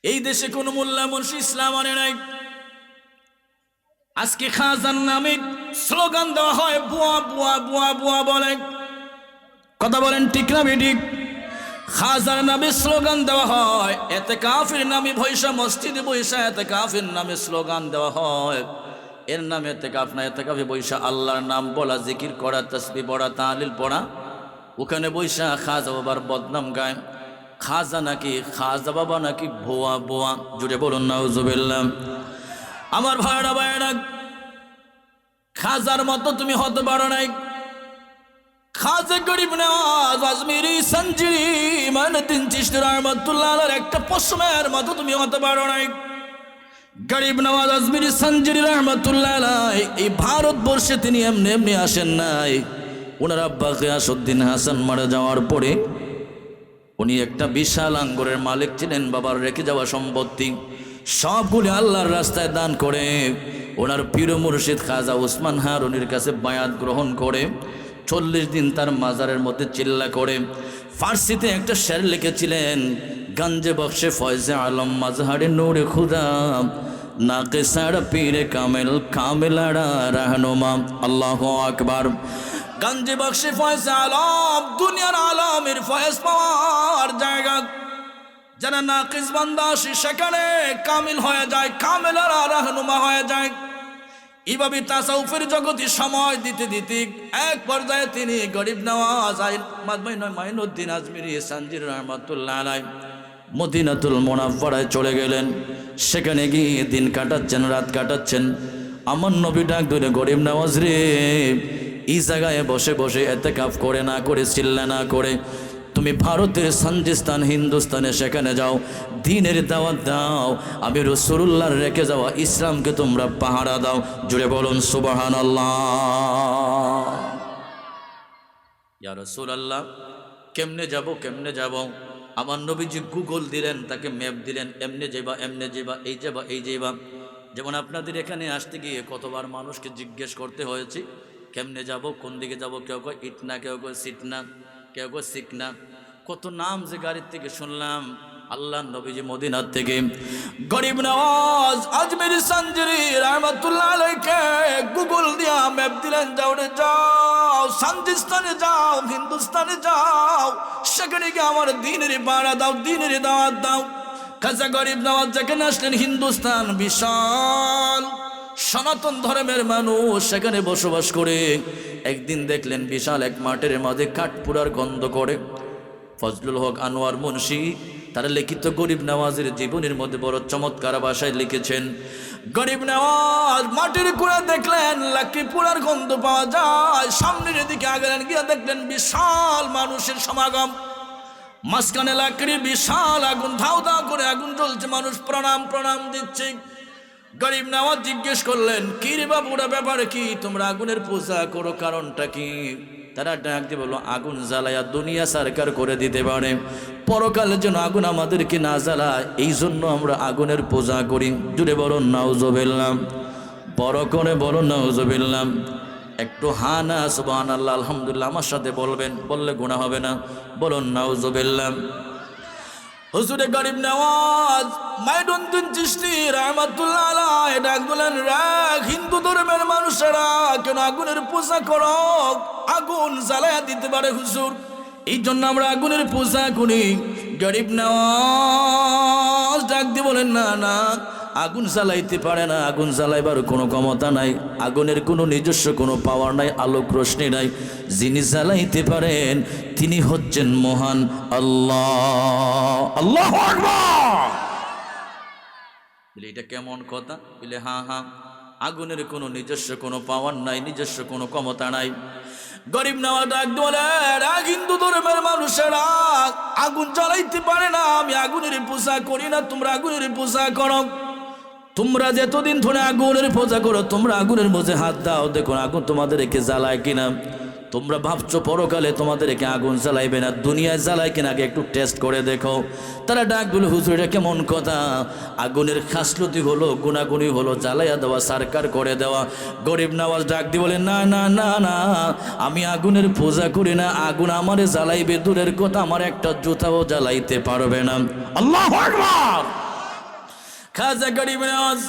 এই দেশে কোনো মোল্লা মুন্সি ইসলাম আনে নাই। আজকে খাজার নামে স্লোগান দেওয়া হয়, বুয়া বুয়া বুয়া বুয়া বলে। কথা বলেন ঠিক না বেঠিক? খাজার নামে স্লোগান দেওয়া হয়, এতে কাফির নামে বৈশা মসজিদে বৈশা এতে কাফির নামে স্লোগান দেওয়া হয়। এর নামে এতে কাফ না, এতে কাফি বৈশা আল্লাহর নাম বলা, জিকির করা, তাসবিহ পড়া, তাহলিল পড়া। ওখানে বৈশা খাজা বাবার বদনাম গায়। খাজা নাকি, খাজা বাবা নাকি ভুয়া ভুয়া। জুড়ে বলুন নাউজুবিল্লাহ। আমার ভাইরা ভাইরা, খাজার মতো তুমি হতে পারো নাই। খাজা গরিব নওয়াজ আজমিরি সঞ্জিরি মাইনুদ্দিন চিশতি রাহমাতুল্লাহ আলাইহির একটা পশমের মতো তুমি হতে পারো নাই। গরিব নওয়াজ আজমিরি সঞ্জিরি রাহমাতুল্লাহ আলাইহি এই ভারতবর্ষে তিনি এমনি এমনি আসেন নাই। ওনার আব্বা গিয়াসউদ্দিন হাসান মারা যাওয়ার পরে উনি একটা বিশাল আঙ্গুরের মালিক ছিলেন। বাবার রেখে যাওয়া সম্পত্তি সবগুলি আল্লাহর রাস্তায় দান করে ওনার পীর মুর্শিদ খাজা ওসমান হারুনির কাছে বায়াত গ্রহণ করে 40 দিন তার মাজারের মধ্যে চিল্লা করে ফার্সিতে একটা শের লিখেছিলেন, গঞ্জে বক্সে ফয়জে আলম মাজহারে নূরে খুদা নাকিসাড়া পীরে কামেল কামেলাড়া রাহনুমা। আল্লাহু আকবার। গঞ্জে বক্সে ফয়জে আলম দুনিয়ার আলমের ফয়েজ পাওয়ার জায়গা। যারা নাকিস বান্দা আসে সেখানে কামিল হয়ে যায়, কামেলার রাহনুমা হয়ে যায়। এইভাবে তাসাউফের জগতে সময় দিতে দিতে এক পর্যায়ে তিনি গরিব নওয়াজ মাইনুদ্দিন আজমিরি সঞ্জিরি রাহমাতুল্লাহ আলাইহি মদিনাতুল মুনাওয়ারায় চলে গেলেন। সেখানে গিয়ে দিন কাটাচ্ছেন, রাত কাটাচ্ছেন। আমার নবী ডাক ধরে, গরিব নওয়াজ রে, এই জায়গায় বসে বসে ইতিকাফ করে না করে, চিল্লা না করে তুমি ভারতের সঞ্জিস্তান হিন্দুস্তানে সেখানে যাও, দ্বীনের দাওয়াত দাও। আমি রাসূলুল্লাহর রেখে যাওয়া ইসলামকে তোমরা পাহারা দাও। জুড়ে বলুন সুবহানাল্লাহ। ইয়া রাসূলুল্লাহ, কেমনে যাব কেমনে যাব? আমার নবীজি গুগল দিলেন, তাকে ম্যাপ দিলেন, এমনে যাবা এমনে যাবা, এই যাবা এই যাবা। যেমন আপনাদের এখানে আসতে গিয়ে কতবার মানুষকে জিজ্ঞেস করতে হয়েছে কেমনে যাব, কোন দিকে যাব। কেউ কয় ইটনা, কেউ কয় সিটনা, কেউ কয় সিকনা। কত নাম যে গাড়ির থেকে শুনলাম। আল্লাহ নবীজি মদিনার থেকে গরিব নওয়াজ আজমিরি সঞ্জিরি রাহমাতুল্লাহ আলাইহিকে গুগল দিয়া ম্যাপ দিলেন, যাও রে যাও, সঞ্জিস্তানে যাও, হিন্দুস্তানে যাও, সেখানে গিয়ে আমার দ্বীনের পাহারা দাও, দ্বীনের দাওয়াত দাও। খাজা গরিব নওয়াজ যেখানে আসলেন, হিন্দুস্তান বিশাল সনাতন ধর্মের মানুষ সেখানে বসবাস করে। একদিন দেখলেন বিশাল এক মাঠের মাঝে কাঠপুরার গন্ধ করে। ফজলুল হক আনোয়ার মুন্সি তারা লিখিত গরিব নওয়াজের জীবনের মধ্যে বড় চমৎকার ভাষায় লিখেছেন, গরিব নওয়াজ মাটির কুড়া দেখলেন লাকড়ি পোড়ার গন্ধ পাওয়া যায়। সামনের দিকে আগেলেন, গিয়ে দেখলেন বিশাল মানুষের সমাগম। মাঝখানে লাকড়ি বিশাল আগুন, ধাউ ধাউ করে আগুন জ্বলছে, মানুষ প্রণাম প্রণাম দিচ্ছে। গরিব নওয়াজ জিজ্ঞেস করলেন, কি রে বাবুরা, ব্যাপারে কি? তোমরা আগুনের পূজা করো, কারণটা কি? তারা ডাক দিয়ে বলল, আগুন জ্বালায়া দুনিয়া সরকার করে দিতে পারে, পরকালের জন্য আগুন আমাদেরকে না জ্বালায়, এই জন্য আমরা আগুনের পূজা করি। জুড়ে বলুন নাউজুবিল্লাহ, বড় করে বলুন নাউজুবিল্লাহ। একটু হা না সুবহানাল্লাহ আলহামদুলিল্লাহ আমার সাথে বলবেন, বললে গুনাহ হবে না। বলুন নাউজুবিল্লাহ। হুজুরে গরিব নওয়াজ মাইনুদ্দিন চিশতি রাহমাতুল্লাহ আলাইহি ডাক দিলেন, রাখ হিন্দু ধর্মের মানুষেরা কেন আগুনের পূজা করো? আগুন জ্বালায়া দিতে পারে হুজুর, এই জন্য আমরা আগুনের পূজা করি। গরিব নওয়াজ ডাক দিয়ে বলেন, না না, আগুন জ্বালাইতে পারে না, আগুন জ্বালাইবার কোনো ক্ষমতা নাই, আগুনের কোনো নিজস্ব কোনো পাওয়ার নাই, আলোক রোশনি নাই। যিনি জ্বালাইতে পারেন তিনি হচ্ছেন মহান আল্লাহ। আল্লাহু আকবার। বলে এটা কেমন কথা? বলে হ্যাঁ হ্যাঁ, আগুনের কোনো নিজস্ব কোনো পাওয়ার নাই, নিজস্ব কোনো ক্ষমতা নাই। গরিব নওয়াজ ডাক বলে, হিন্দু ধর্মের মানুষেরা আগুন জ্বালাইতে পারে না, আমি আগুনের পূজা করি না, তোমরা আগুনের পূজা করো। তোমরা যতদিন ধরে আগুনের পূজা করো, তোমরা আগুনের মধ্যে হাত দাও, দেখো আগুন তোমাদেরকে জ্বালায় কিনা। তোমরা ভাবছো পরকালে তোমাদেরকে আগুন জ্বালাইবে না, দুনিয়ায় জ্বালায় কিনা আগে একটু টেস্ট করে দেখো। তারা ডাক দিল, হুজুর এটা কেমন কথা? আগুনের খাসলতি হলো, গুণাগুণি হলো, জ্বালাইয়া দেওয়া, সরকার করে দেওয়া। গরিব নওয়াজ ডাক দিয়ে বলে, না না না না, আমি আগুনের পূজা করি না, আগুন আমারে জ্বালাইবে দূরের কথা, আমার একটা জুতাও জ্বালাইতে পারবে না। আল্লাহু আকবার। খাজা গরিব নওয়াজ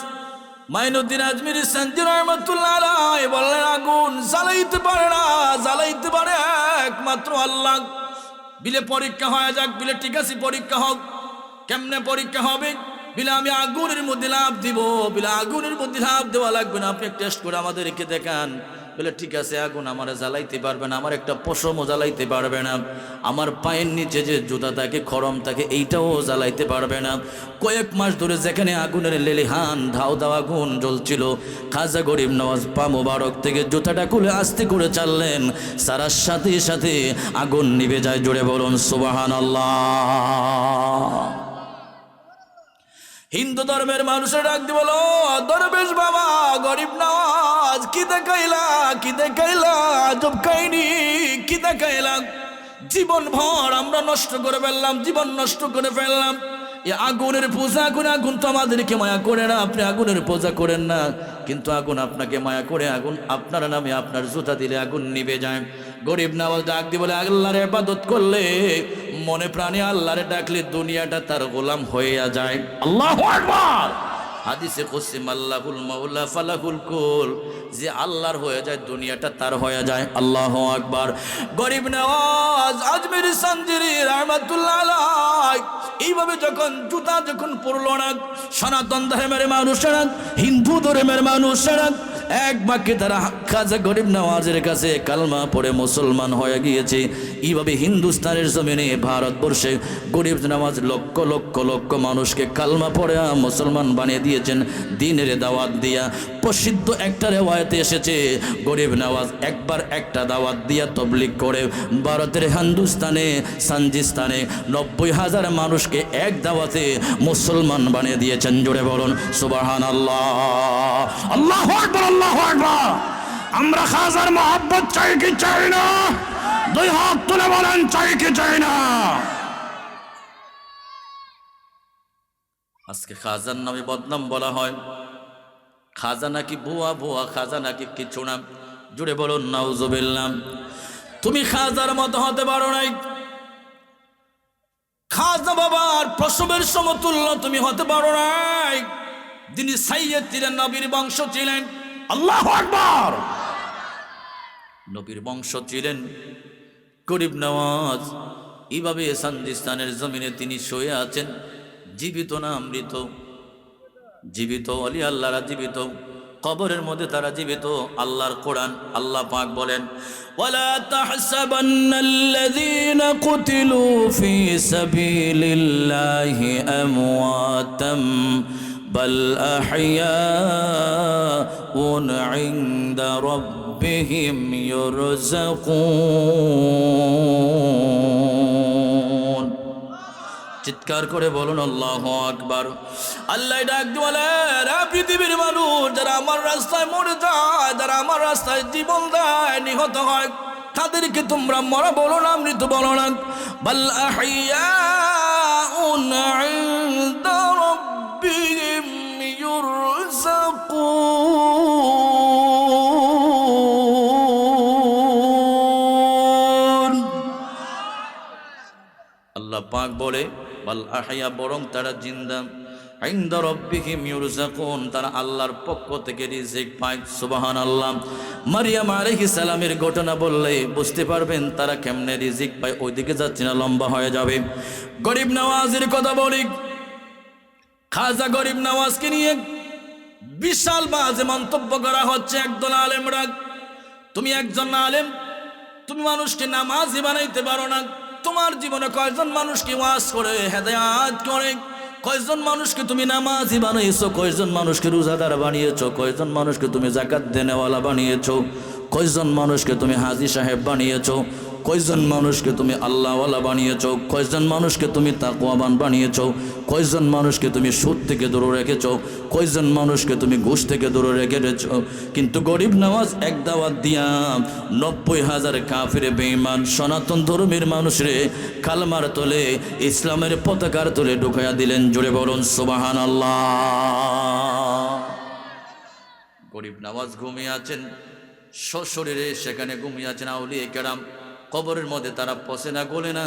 মাইনুদ্দিন আজমিরি সঞ্জি রহমতুল্লাহ আলাইহি বললেন, আগুন জ্বালাইতে পারে না, জ্বালাইতে পারে একমাত্র আল্লাহ। বিলে পরীক্ষা হয়ে যাক, বিলে ঠিক আছে পরীক্ষা হোক। কেমনে পরীক্ষা হবে? বিলে আমি আগুনের মধ্যে লাভ দিব, বিলে আগুনের মধ্যে লাভ দেওয়া লাগবে না, আপনি টেস্ট করে আমাদেরকে দেখান। বলে ঠিক আছে, আগুন আমার জ্বালাইতে পারবে না, আমার একটা পশমও জ্বালাইতে পারবে না, আমার পায়ের নিচে যে জুতা থাকে খরম থাকে এইটাও জ্বালাইতে পারবে না। কয়েক মাস ধরে যেখানে আগুনের লেলিহান ধাও দাও আগুন জ্বলছিল, খাজা গরিব নওয়াজ পা মোবারক থেকে জুতাটা খুলে আস্তে করে চাললেন, সারার সাথে সাথে আগুন নিভে যায়। জোরে বলুন সুবহানাল্লাহ। হিন্দু ধর্মের মানুষের ডাক দিয়ে বলো, দরবেশ বাবা গরিব নওয়াজ কি দেখাইলা, কি দেখাইলা, আজব কাহিনী কি দেখাইলা। জীবন ভর আমরা নষ্ট করে ফেললাম, জীবন নষ্ট করে ফেললাম। এই আগুনের পূজা করে, আগুন তো আমাদেরকে মায়া করে না, আপনি আগুনের পূজা করেন না, কিন্তু আগুন আপনাকে মায়া করে, আগুন আপনার নামে আপনার জুতা দিলে আগুন নিভে যায়। গরিব নওয়াজ ডাক দিয়ে বলে, আল্লাহর ইবাদত করলে, মনে প্রাণে আল্লাহরে ডাকলে দুনিয়াটা তার গোলাম হয়ে যায়। আল্লাহু আকবার। হাদিসে কুদসি আল্লাহুল মাওলা ফালাহুল কুল, যে আল্লাহর হয়ে যায় দুনিয়াটা তার হয়ে যায়। আল্লাহু আকবার। গরিব নওয়াজ আজমিরি সঞ্জিরি রহমাতুল্লাহ আলাইহি এইভাবে যখন জুতা যখন পড়লো না, সনাতন ধর্মের মানুষেরা, হিন্দু ধর্মের মানুষেরা এক বাক্যে তারা খাজা গরিব নওয়াজের কাছে কালমা পড়ে মুসলমান হয়ে গিয়েছে। এইভাবে হিন্দুস্তানের জমিনে, ভারতবর্ষে গরিব নওয়াজ লক্ষ লক্ষ লক্ষ মানুষকে কালমা পড়ে মুসলমান বানিয়ে দিয়েছেন দ্বীনের দাওয়াত দিয়া। প্রসিদ্ধ একটা রেওয়ায়েতে এসেছে, গরিব নওয়াজ একবার একটা দাওয়াত দিয়া তবলিগ করে ভারতের হিন্দুস্তানে সানজিস্তানে 90,000 মানুষকে এক দাওয়াতে মুসলমান বানিয়ে দিয়েছেন। জোরে বলুন সুবহানাল্লাহ। আল্লাহু আকবার, আল্লাহু আকবার। আমরা খাজার মহব্বত চাই কি চাই না? দুই হাত তুলে বলেন, চাই কি চাই না? আজকে খাজার নামে বদনাম বলা হয়, খাজা নাকি ভুয়া, ভুয়া খাজা নাকি কিছু না। জুড়ে বলুন নাউজুবিল্লাহ। তুমি খাজার মতো হতে পারো নাই, খাজা বাবার প্রসবের সমতুল্য তুমি হতে পারো নাই। যিনি সাইয়্যিদ ছিলেন, নবীর বংশ ছিলেন। আল্লাহু আকবার। নবীর বংশ ছিলেন গরিব নওয়াজ। এইভাবে সানজিস্তানের জমিনে তিনি শুয়ে আছেন, জীবিত না মৃত? জীবিত। অলি আল্লাহরা জীবিত, কবরের মধ্যে তারা জীবিত। আল্লাহর কোরআন, আল্লাহ পাক বলেন, ওয়ালা তাহসাবান্নাল্লাযীনা কুতিলু ফী সাবিলিল্লাহি আমওয়াতাম বাল আহইয়াউন ইনদা রাব্বিহিম ইরযাকুন। চিৎকার করে বলুন আল্লাহু আকবার। আল্লাহ ডাক বলে, পৃথিবীর মানুষ যারা আমার রাস্তায় মরে যায়, যারা আমার রাস্তায় জীবন দেয়, নিহত হয়, তাদেরকে তোমরা মরা বলো না, মৃত বলো না। বাল আহইয়াউন ইনদা রাব্বিহিম ইরযাকুন। আল্লাহ পাক বলে, বাল আহইয়া, বরং তারা জিন্দা, ইনদা রাব্বিহিম ইরযাকুন, তারা আল্লাহর পক্ষ থেকে রিজিক পায়। সুবহানাল্লাহ। মারিয়াম আলাইহিস সালামের ঘটনা বললে বুঝতে পারবেন তারা কেমনে রিজিক পায়। ওইদিকে যাচ্ছি না, লম্বা হয়ে যাবে। গরিব নওয়াজের কথা বলি। খাজা গরিব নওয়াজকে নিয়ে বিশাল বাজে মন্তব্য করা হচ্ছে একদল আলেমরা। তুমি একজন আলেম, তুমি মানুষকে নামাজি বানাইতে পারো না। তোমার জীবনে কয়জন মানুষকে ওয়াজ করে হেদায়েত করে? কয়জন মানুষকে তুমি নামাজি বানিয়েছো? কয়জন মানুষকে রোজাদার বানিয়েছো? কয়জন মানুষকে তুমি যাকাত দেনেওয়ালা বানিয়েছো? কয়জন মানুষকে তুমি হাজী সাহেব বানিয়েছো? কয়জন মানুষকে তুমি আল্লাহওয়ালা বানিয়েছো? কয়জন মানুষকে তুমি তাকওয়াবান বানিয়েছো? কয়জন মানুষকে তুমি সুদ থেকে দূরে রেখেছো? কয়জন মানুষকে তুমি ঘুষ থেকে দূরে রেখেছো? কিন্তু গরিব নওয়াজ এক দাওয়াত দিয়া 90,000 কাফির বেঈমান সনাতন ধর্মের মানুষরে কালমার তলে, ইসলামের পতাকার তলে ঢুকাইয়া দিলেন। জুড়ে বলুন সুবহানাল্লাহ। গরিব নওয়াজ ঘুমিয়ে আছেন সশরীরে, সেখানে ঘুমিয়ে আছেন আউলিয়া কেরাম। কবরের মধ্যে তারা পচে না, গলে না,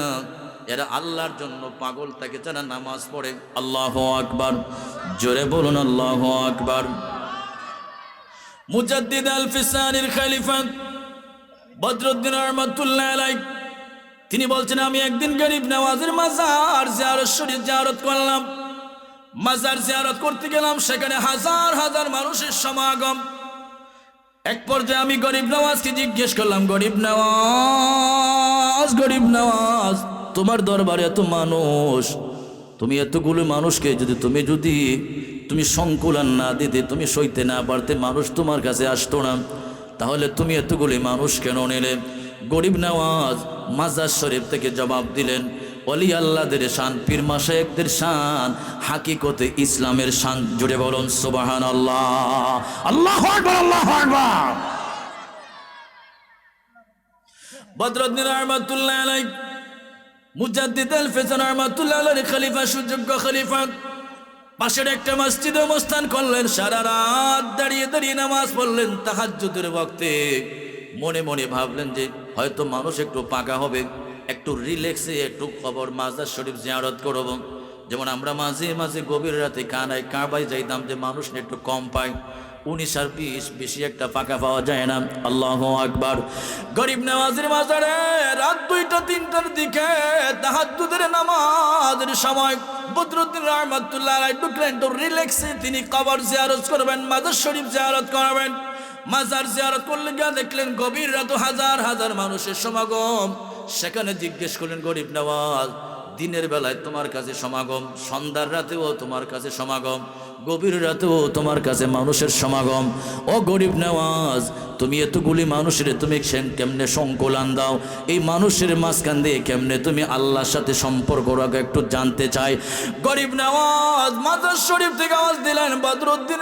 এরা আল্লাহর জন্য পাগল থাকে, যারা নামাজ পড়ে। আল্লাহু আকবার, জোরে বলুন আল্লাহু আকবার। মুজাদ্দিদ আল ফিসানির খলিফা বদরুদ্দিন রহমাতুল্লাহ আলাইহি তিনি বলছেন, আমি একদিন গরিব নওয়াজের মাজার জিয়ারত শরীফ জিয়ারত করলাম। মাজার জিয়ারত করতে গেলাম, সেখানে হাজার হাজার মানুষের সমাগম। এক পর্যায়ে আমি গরিব নওয়াজকে জিজ্ঞেস করলাম, গরিব নওয়াজ, তোমার দরবারে এত মানুষ, তুমি এতগুলো মানুষকে যদি তুমি সংকুলান না দিতে, তুমি সইতে না পারতে, মানুষ তোমার কাছে আসতো না, তাহলে তুমি এতগুলি মানুষ কেন নিলে? গরিব নওয়াজ মাজার শরীফ থেকে জবাব দিলেন, ওলি আল্লাহদের শান, পীর মাশায়েখদের শান, হাকিকতে ইসলামের শান। জুড়ে বলুন সুবহানাল্লাহ, আল্লাহু আকবার, আল্লাহু আকবার। বদরুদ্দিন রহমাতুল্লাহ আলাইহি মুজাদ্দিদ আল ফিসান রহমাতুল্লাহ আলাইহি খলিফা, সুযোগ্য খলিফা, পাশের একটা মসজিদে অবস্থান করলেন। সারা রাত দাঁড়িয়ে দাঁড়িয়ে নামাজ পড়লেন তাহাজ্জুদের ওয়াক্তে। মনে মনে ভাবলেন যে হয়তো মানুষ একটু পাকা হবে, একটু রিল্যাক্সে একটু খবর মাজার শরীফ জিয়ারত করব। যেমন আমরা মাঝে মাঝে গভীর রাতে কাবায় যাইতাম, যে মানুষ একটু কম পায়, 19 আর 20 বেশি একটা ফাঁকা পাওয়া যায় না। আল্লাহু আকবার। গরিব নওয়াজের মাজারে রাত 2টা-3টার দিকে তাহাজ্জুদের নামাজের সময় বদরুদ্দিন রহমাতুল্লাহ আলাইহি ঢুকলেন। তো রিল্যাক্সে তিনি কবর জিয়ারত করবেন, মাজার শরীফ জিয়ারত করবেন। মাজার জিয়ারত করলে গিয়ে দেখলেন গভীর রাত হাজার হাজার মানুষের সমাগম। সেখানে জিজ্ঞেস করলেন, গরিব নওয়াজ, দিনের বেলায় তোমার কাছে সমাগম, সন্ধ্যার রাতেও তোমার কাছে সমাগম, গভীর রাতেও তোমার কাছে মানুষের সমাগম, ও গরিব নওয়াজ, তুমি এতগুলি মানুষের তুমি কেমনে সংকুলান দাও? এই মানুষের মাঝখান দিয়ে কেমনে তুমি আল্লাহর সাথে সম্পর্ক রাখো, একটু জানতে চাই। গরিব নওয়াজ মাজার শরীফ থেকে আওয়াজ দিলেন, বদরুদ্দিন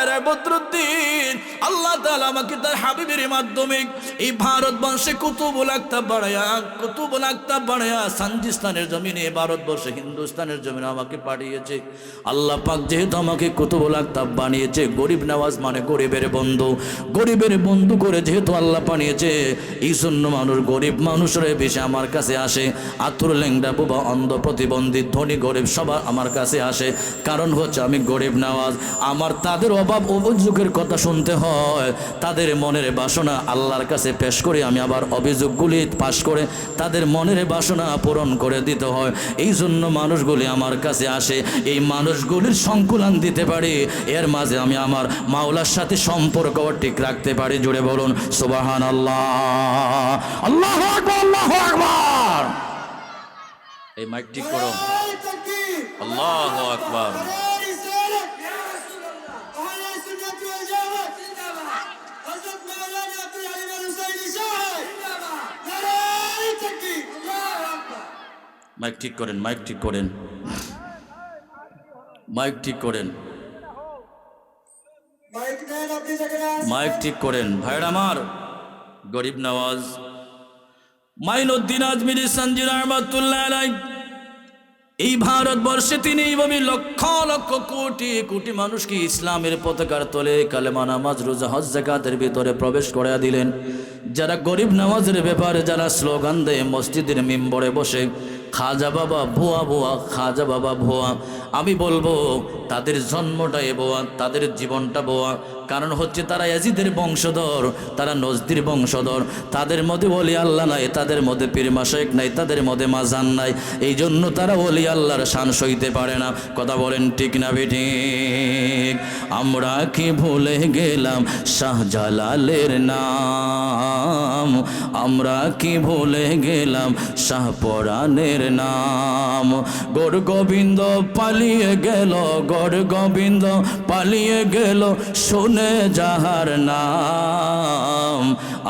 রে বদরুদ্দিন, আল্লাহ তাআলা আমাকে তার হাবিবের মাধ্যমে এই ভারতবর্ষে কুতুবুল আকতাব বানায়া সানজিস্তানের জমিনে, ভারতবর্ষে হিন্দুস্তানের জমিনে আমাকে পাঠিয়েছে। আল্লাহ পাক যেহেতু আমাকে কুতুবুল আকতাব বানিয়েছে, গরিব নওয়াজ মানে গরিবের বন্ধু করে যেহেতু আল্লাহ বানিয়েছে, এই জন্য মানুষ, গরিব মানুষরা বেশি আমার কাছে আসে। আতুর, ল্যাংড়া, বুবা, অন্ধ, প্রতিবন্ধী, ধনী, গরিব সবার আমার কাছে আসে। কারণ হচ্ছে আমি গরিব নওয়াজ, আমার তাদের অভাব অভিযোগের কথা শুনতে হয়, তাদের মনের বাসনা আল্লাহর কাছে পেশ করে আমি আবার অভিযোগগুলি পাশ করে তাদের মনের বাসনা পূরণ করে দিতে হয়। এই জন্য মানুষগুলি আমার কাছে আসে। এই মানুষগুলির সংকুলান দিতে পারি, এর মাঝে আমি আমার মাওলার সাথে সম্পর্ক ঠিক রাখতে পারি। জুড়ে বলুন সুবহানাল্লাহ, আল্লাহু আকবার, আল্লাহু আকবার। এই মাইক ঠিক করো, আল্লাহু আকবার। মাইক ঠিক করেন, মাইক ঠিক করেন, মাইক ঠিক করেন, মাইক ঠিক করেন। ভাইরা আমার, গরিব নওয়াজ মাইনুদ্দিন আজমিরি সানজি রহমাতুল্লাহ আলাইহি এই ভারতবর্ষে তিনি এইভাবে লক্ষ লক্ষ কোটি কোটি মানুষকে ইসলামের পতাকার তলে কালেমা, নামাজ, রোজা, হজ, যাকাতের ভিতরে প্রবেশ করে দিলেন। যারা গরিব নওয়াজের ব্যাপারে যারা স্লোগান দেয় মসজিদের মিম্বরে বসে, খাজা বাবা ভুয়া ভুয়া, খাজা বাবা ভুয়া, আমি বলবো তাদের জন্মটাই ভুয়া, তাদের জীবনটা ভুয়া। কারণ হচ্ছে তারা ইয়াজিদের বংশধর, তারা নজদির বংশধর, তাদের মধ্যে ওলি আল্লাহ নাই, তাদের মধ্যে পীর মাশায়েখ নাই, তাদের মধ্যে মাজান নাই। এই জন্য তারা ওলি আল্লাহর শান সইতে পারে না। কথা বলেন ঠিক না বেঠিক? আমরা কি ভুলে গেলাম শাহজালালের নাম? আমরা কি ভুলে গেলাম শাহপরানের নাম? গৌর গোবিন্দ পালিয়ে গেল, গৌর গোবিন্দ পালিয়ে গেল, শুনে যাহার নাম।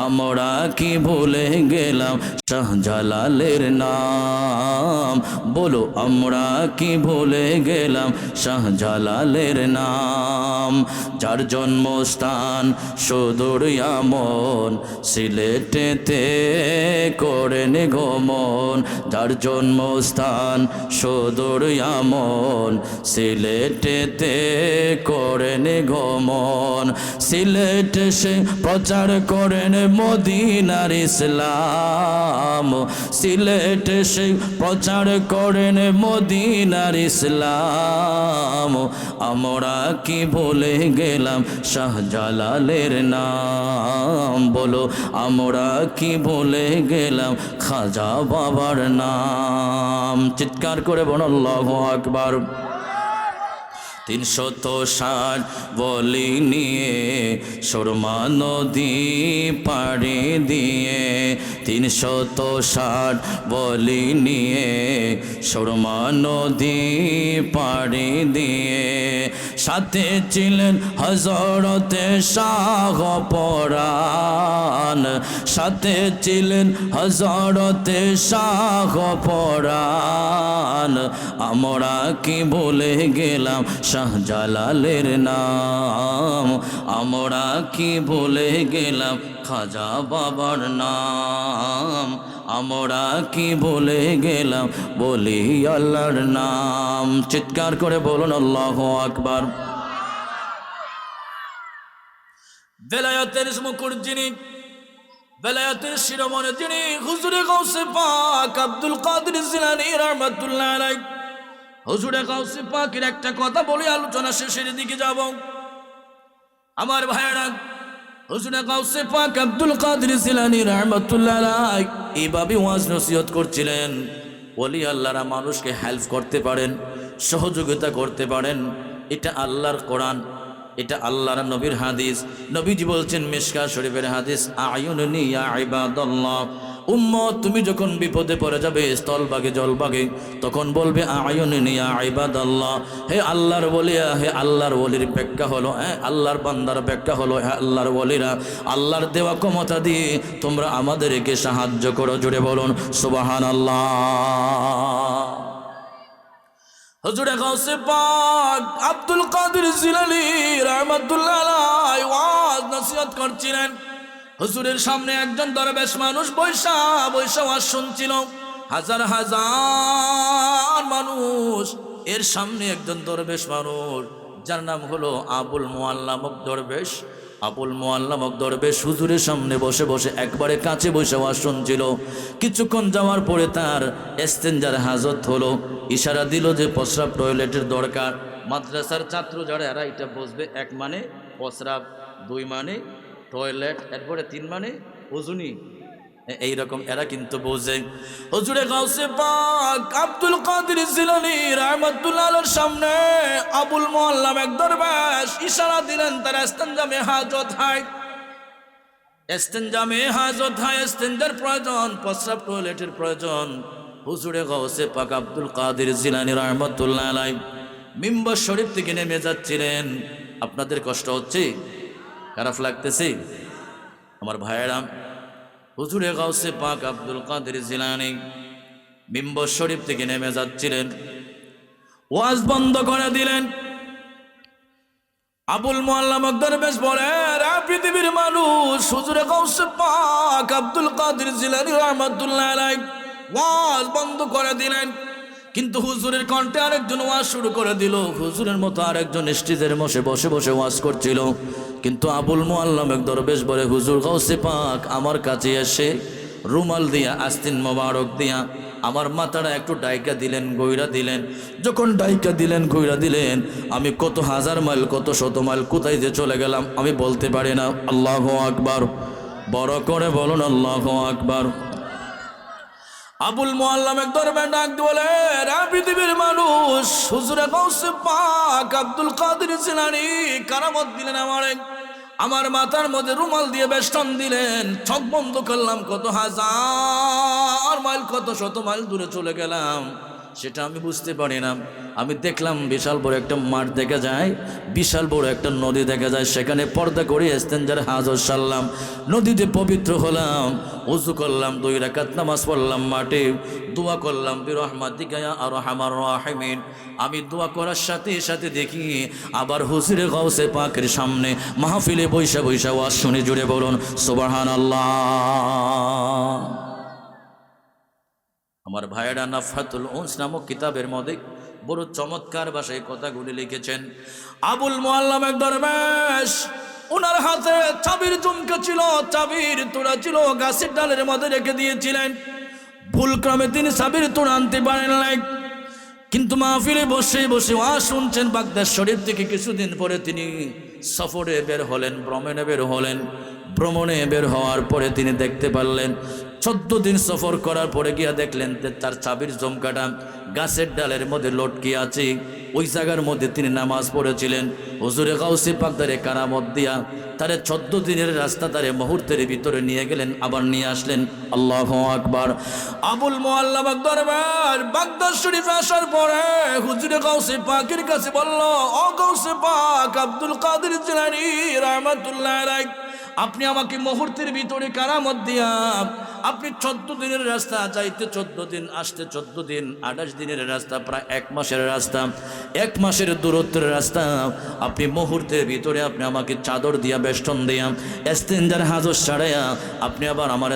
আমরা কি ভুলে গেলাম শাহজালালের নাম? বলো, আমরা কি ভুলে গেলাম শাহজালালের নাম? যার জন্মস্থান সুদূর ইয়ামন, সিলেটেতে করেন গমন। যার জন্মস্থান সুদূর ইয়ামন, সিলেটেতে করেন গমন। সিলেটে সে প্রচার করেন মদিনার ইসলাম, সিলেটে সে প্রচার করেন মদিনার ইসলাম। আমরা কি ভুলে গেলাম শাহজালালের নাম, বলো আমরা কি ভুলে গেলাম খাজা বাবার নাম। চিৎকার করে বলো আল্লাহু আকবার। 360 বলি নিয়ে সুরমা নদী পাড়ি দিয়ে, 360 বলি নিয়ে সুরমা নদী পাড়ি দিয়ে, সাথে ছিলেন হযরতে শাহ পরাণ, সাথে ছিলেন হযরতে শাহ পরাণ। আমরা কি ভুলে গেলাম শাহজালালের নাম, আমরা কি ভুলে গেলাম খাজা বাবার নাম, আমরা কি ভুলে গেলাম বলি আল্লাহর নাম। চিৎকার করে বলুন আল্লাহু আকবার। বেলায়েতের মুকুট যিনি, বেলায়েতের শিরোমণি যিনি, হুজুরে গাউসে পাক আব্দুল কাদের জিলানী রাহমাতুল্লাহ আলাইহি। হুজুরে গাউসে পাকের একটা কথা বলে আলোচনা শেষের দিকে যাব। আমার ভাইরা, হুজুরে গাউসে পাক আব্দুল কাদের জিলানী রাহমাতুল্লাহ আলাইহি এইভাবে ওয়াজ নসিহত করছিলেন। ওলি আল্লাহরা মানুষকে হেল্প করতে পারেন, সহযোগিতা করতে পারেন। এটা আল্লাহর কোরআন, এটা আল্লাহর নবীর হাদিস। নবীজি বলছেন মিশকাত শরীফের হাদিস, আয়ুনি ইয়া ইবাদাল্লাহ, উম্মত তুমি যখন বিপদে পড়ে যাবে স্থলভাগে জলভাগে, তখন বলবে আয়ুনি ইয়া ইবাদাল্লাহ, হে আল্লাহর ওলিয়া, হে আল্লাহর ওলির ব্যাখ্যা হলো, হ্যাঁ আল্লাহর বান্দার ব্যাখ্যা হলো, হ্যাঁ আল্লাহর ওলিরা, আল্লাহর দেওয়া ক্ষমতা দিয়ে তোমরা আমাদেরকে সাহায্য করো। জুড়ে বলুন সুবহানাল্লাহ। হুজুরে গাউসে পাক আব্দুল কাদের জিলানী রাহমাতুল্লাহ আলাইহি ওয়াজ নসিহত করছিলেন। হুজুরের সামনে একজন দরবেশ মানুষ বৈশা বৈশা ওয়াজ শুনছিল। হাজার হাজার মানুষ, এর সামনে একজন দরবেশ মানুষ যার নাম হলো আবুল মুআল্লামক দরবেশ। আবুল মুআল্লামক দরবেশ হুজুরের সামনে বসে বসে একবারে কাছে বসে ওয়াজ শুনছিল। কিছুক্ষণ যাওয়ার পরে তার ইস্তেঞ্জার হাজত হলো, ইশারা দিল যে প্রস্রাব টয়লেটের দরকার। মাদ্রাসার ছাত্র যারা এরা এটা বুঝবে, 1 মানে প্রস্রাব, 2 মানে টয়লেট, এরপরে 3 মানে ওজুনি, এইরকম এরা কিন্তু বোঝে। হুজুরে গাউসে পাক আব্দুল কাদের জিলানী রাহমাতুল্লাহ আলাইহির সামনে আবুল মুআল্লাম এক দরবেশ ইশারা দিলেন তার ইস্তেঞ্জামে হাজত হয়, ইস্তেঞ্জামে হাজত হয়, ইস্তেঞ্জার প্রয়োজন, প্রস্রাব টয়লেটের প্রয়োজন। হুজুরে গাউসে পাক আব্দুল কাদের জিলানী রাহমাতুল্লাহ আলাইহি মিম্বর শরীফ থেকে নেমে যাচ্ছিলেন। আপনাদের কষ্ট হচ্ছে, খারাপ লাগতেছে আমার ভাইয়েরা? হুজুরে গাউসে পাক আব্দুল কাদের জিলানী মিম্বর শরীফ থেকে নেমে যাচ্ছিলেন, ওয়াজ বন্ধ করে দিলেন। আবুল মুআল্লাম দরবেশ বলে, পৃথিবীর মানুষ, হুজুরে গাউসে পাক আব্দুল কাদের জিলানী রাহমাতুল্লাহ আলাইহি ওয়াজ বন্ধ করে দিলেন। কিন্তু হুজুরের কণ্ঠে আরেকজন ওয়াজ শুরু করে দিল। হুজুরের মতো আরেকজন স্টেজের বসে বসে বসে ওয়াজ করছিল। কিন্তু আবুল মুআল্লাম দরবেশ বলে, হুজুর গাউসে পাক আমার কাছে এসে রুমাল দিয়া, আস্তিন মোবারক দিয়া আমার মাথাটা একটু ডাইকা দিলেন, গইরা দিলেন। যখন ডাইকা দিলেন, গইরা দিলেন, আমি কত হাজার মাইল, কত শত মাইল কোথায় যে চলে গেলাম আমি বলতে পারি না। আল্লাহু আকবার, বড় করে বলুন আল্লাহু আকবার। আবুল মুআল্লাম দরবেশ ডাক বলে, পৃথিবীর মানুষ, হুজুরে গাউসে পাক আব্দুল কাদের জিলানী কারামত দিলেন আমারে, আমার মাথার মধ্যে রুমাল দিয়ে বেষ্টন দিলেন, চোখ বন্ধ করলাম, কত হাজার মাইল, কত শত মাইল দূরে চলে গেলাম, সেটা আমি বুঝতে পারি না। আমি দেখলাম বিশাল বড় একটা মাঠ দেখা যায়, বিশাল বড় একটা নদী দেখা যায়, সেখানে পর্দা করে ইস্তেঞ্জার হাজত সারলাম, নদীতে পবিত্র হলাম, ওযু করলাম, 2 রাকাত নামাজ পড়লাম, মাঠে দোয়া করলাম, বিরহমাতিকা ইয়া আরহামার রাহিমিন। আমি দোয়া করার সাথে সাথে দেখি আবার হুজুরে গাউসে পাকের সামনে মাহফিলে বৈশা বৈশা ওয়াজ শুনে। জুড়ে বলুন সুবহানাল্লাহ। আমার ভাইয়েরা, নাফহাতুল উনস নামক কিতাবের মধ্যে বড় চমৎকার ভাষায় কথাগুলি লিখেছেন। আবুল মুআল্লাম দরবেশ ওনার হাতে চাবির ঝুমকা ছিল, চাবির তোড়া ছিল, গাছের ডালের মধ্যে রেখে দিয়েছিলেন। ভুলক্রমে তিনি চাবির তোড়া আনতে পারেন নাই, কিন্তু মাহফিলে বসে বসে ওয়াজ শুনছেন। বাগদাদ শরীফ থেকে কিছুদিন পরে তিনি সফরে বের হলেন, ভ্রমণে বের হওয়ার পরে তিনি দেখতে পারলেন 14 দিন সফর করার পরে গিয়া দেখলেন যে তার চাবির ঝুমকাটা গাছের ডালের মধ্যে লটকে আছে। ওই জায়গার মধ্যে তিনি নামাজ পড়েছিলেন। হুজুরে গাউসে পাক তারে কারামত দিয়া তারে 14 দিনের রাস্তা তারে মুহূর্তের ভিতরে নিয়ে গেলেন, আবার নিয়ে আসলেন। আল্লাহু আকবার। আবুল মুআল্লা দরবার বাগদাদ শরীফে আসার পরে হুজুরে গাউসে পাকের কাছে বলল, ও গাউসে পাক আব্দুল কাদের জিলানী রাহমাতুল্লাহ আলাইহি, আপনি আমাকে মুহূর্তের ভিতরে কারামত দিয়া আপনি 14 দিনের রাস্তা যাইতে 14 দিন, আসতে 14 দিন, 28 দিনের রাস্তা, প্রায় 1 মাসের রাস্তা, 1 মাসের দূরত্বের রাস্তা আপনি মুহূর্তের ভিতরে আপনি আমাকে চাদর দিয়া বেষ্টন দিয়া ইস্তেঞ্জার হাজর ছাড়াইয়া আপনি আবার আমার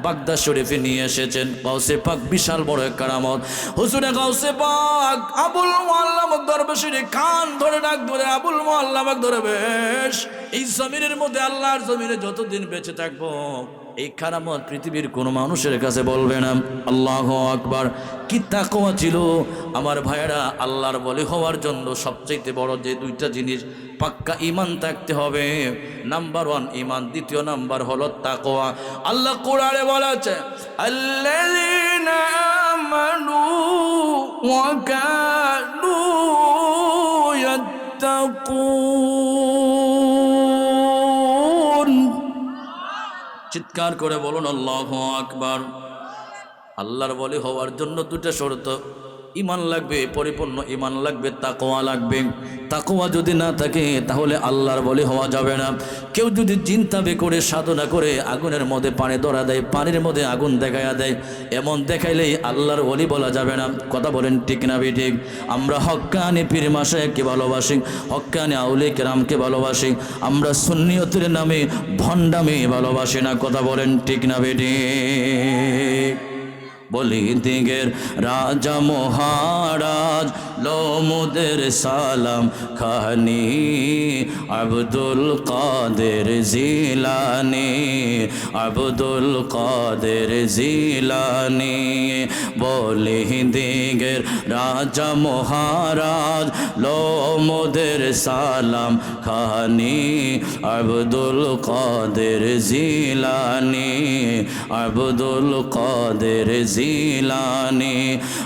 বাগদাদ শরীফে নিয়ে এসেছেন। গাউসে পাক বিশাল বড় এক কারামত। হুজুরে গাউসে পাক আবুল মুআল্লা দরবেশের কান ধরে ডাক ধরে, আবুল মুআল্লা দরবেশ, এই জমিনের মধ্যে আল্লাহর জমিনে যতদিন বেঁচে থাকবো এই কারামত পৃথিবীর কোনো মানুষের কাছে বলবে না। আল্লাহু আকবার। কি তাকওয়া ছিল আমার ভাইয়েরা। আল্লাহর ওলি হওয়ার জন্য সবচেয়ে বড় যে 2টা জিনিস, পাক্কা ঈমান থাকতে হবে। নাম্বার 1 ঈমান, দ্বিতীয় নাম্বার হলো তাকওয়া। আল্লাহ কোরআনে বলেছে, আল্লাযীনা আমানু ওয়া কানু ইয়াত্তাকুন। চিৎকার করে বলুন আল্লাহু আকবার। আল্লাহর ওলি হওয়ার জন্য 2টা শর্ত, ঈমান লাগবে, পরিপূর্ণ ঈমান লাগবে, তাকওয়া লাগবে। তাকওয়া যদি না থাকে তাহলে আল্লাহর ওলি হওয়া যাবে না। কেউ যদি চিন্তাবে করে সাধনা করে আগুনের মধ্যে পানি ধরা দেয়, পানির মধ্যে আগুন দেখাইয়া দেয়, এমন দেখাইলেই আল্লাহর ওলি বলা যাবে না। কথা বলেন ঠিক না ঠিক? আমরা হক্কানি পীর মাশায়েখকে ভালোবাসি, হক্কানি আউলিয়া কেরামকে ভালোবাসি, আমরা সুন্নিয়তের নামে ভণ্ডামি ভালোবাসি না। কথা বলেন ঠিক না ঠিক? বলি দিগের রাজা মহারাজ লোমুদের সালাম খানি, আব্দুল কাদের জিলানি, আব্দুল কাদের জিলানি। বলি দিগের রাজা মহারাজ লোমুদের সালাম খানি, আব্দুল কাদের জিলানি, আব্দুল কাদের জিলানি।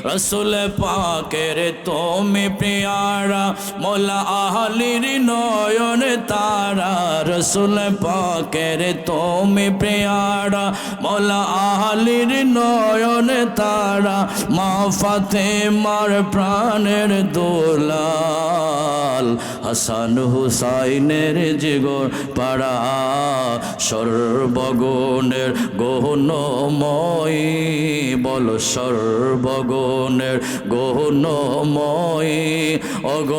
রসুল পাকের তুমি প্রিয়ারা, মোলা আহলির নয়ন তারা। রসুল পাকের তুমি প্রিয়ারা, মোলা আহলির নয়ন তারা। মা ফাতেমার প্রাণের দোলাল, হাসান হুসাইনের জিগর পাড়া। সর্বগুণের গহনময়ী, বল সর্বগুণের গহনময়ী। অগ